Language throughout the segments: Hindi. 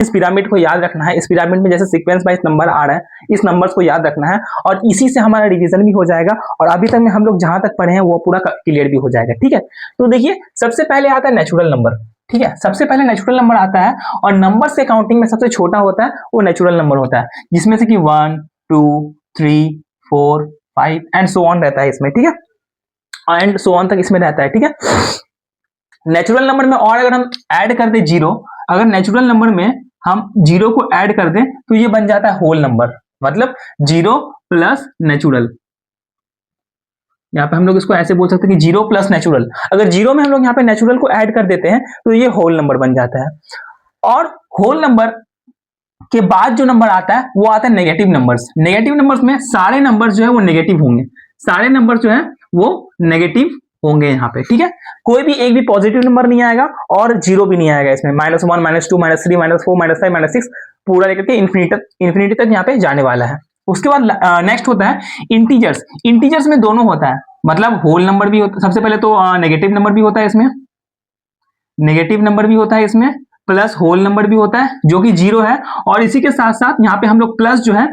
इस पिरामिड को याद रखना है। इस पिरामिड में जैसे सीक्वेंस वाइज नंबर आ रहा है, इस नंबर्स को याद रखना है और इसी से हमारा रिवीजन भी हो जाएगा और अभी तक में हम लोग जहां तक पढ़े हैं वो पूरा क्लियर भी हो जाएगा। ठीक है, तो देखिए सबसे पहले आता है नेचुरल नंबर। ठीक है, सबसे पहले नेचुरल नंबर आता है और नंबर से काउंटिंग में सबसे छोटा होता है वो नेचुरल नंबर होता है, जिसमें से कि 1 2 3 4 5 एंड सो ऑन रहता है इसमें। ठीक है, एंड सो ऑन तक इसमें रहता है। ठीक है, नेचुरल नंबर में और अगर हम ऐड कर दे जीरो, अगर नेचुरल नंबर में हम जीरो को ऐड कर दें तो ये बन जाता है होल नंबर, मतलब जीरो प्लस नेचुरल। यहाँ पे हम लोग इसको ऐसे बोल सकते हैं कि जीरो प्लस नेचुरल। अगर जीरो में हम लोग यहाँ पे नेचुरल को ऐड कर देते हैं तो ये होल नंबर बन जाता है। और होल नंबर के बाद जो नंबर आता है वो आता है नेगेटिव नंबर्स। नेगेटिव नंबर्स में सारे नंबर जो है वो नेगेटिव होंगे, सारे नंबर जो है वो नेगेटिव होंगे यहाँ पे। ठीक है, कोई भी एक भी पॉजिटिव नंबर नहीं आएगा और जीरो भी नहीं आएगा इसमें। -1 -2 -3 -4 -5 -6 पूरा लेकर के इंफिनिटी तक यहाँ पे जाने वाला है। उसके बाद नेक्स्ट होता है इंटीजर्स। इंटीजर्स में दोनों होता है, मतलब होल नंबर भी होता है। सबसे पहले तो नेगेटिव नंबर भी होता है इसमें, नेगेटिव नंबर भी होता है इसमें, प्लस होल नंबर भी होता है जो कि जीरो है। और इसी के साथ साथ यहाँ पे हम लोग प्लस जो है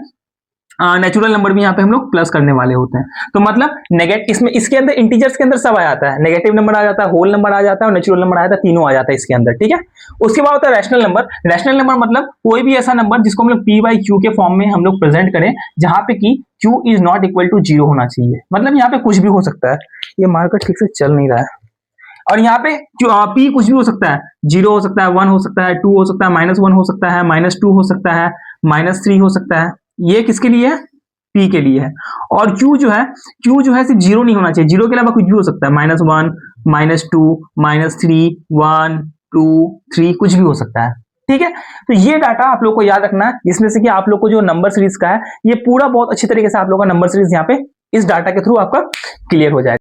नेचुरल नंबर भी यहाँ पे हम लोग प्लस करने वाले होते हैं। तो मतलब इसमें इसके अंदर इंटीजर्स के अंदर सब आ जाता है, नेगेटिव नंबर आ जाता है, होल नंबर आ जाता है और नेचुरल नंबर आ जाता है, तीनों आ जाता है इसके अंदर। ठीक है, उसके बाद होता है रैशनल नंबर। रैशनल नंबर मतलब कोई भी ऐसा नंबर जिसको हम लोग पी बाई क्यू के फॉर्म में हम लोग प्रेजेंट करें, जहां पे कि Q is not equal to zero होना चाहिए। मतलब यहाँ पे कुछ भी हो सकता है, ये मार्कर ठीक से चल नहीं रहा है। और यहाँ पे पी कुछ भी हो सकता है, जीरो हो सकता है, 1 हो सकता है, 2 हो सकता है, -1 हो सकता है, -2 हो सकता है, -3 हो सकता है। ये किसके लिए है? पी के लिए है। और क्यू जो है सिर्फ जीरो नहीं होना चाहिए, जीरो के अलावा कुछ भी हो सकता है, -1 -2 -3 1 2 3 कुछ भी हो सकता है। ठीक है, तो ये डाटा आप लोग को याद रखना है, जिसमें से कि आप लोग को जो नंबर सीरीज का है ये पूरा बहुत अच्छी तरीके से आप लोग का नंबर सीरीज यहाँ पे इस डाटा के थ्रू आपका क्लियर हो जाएगा।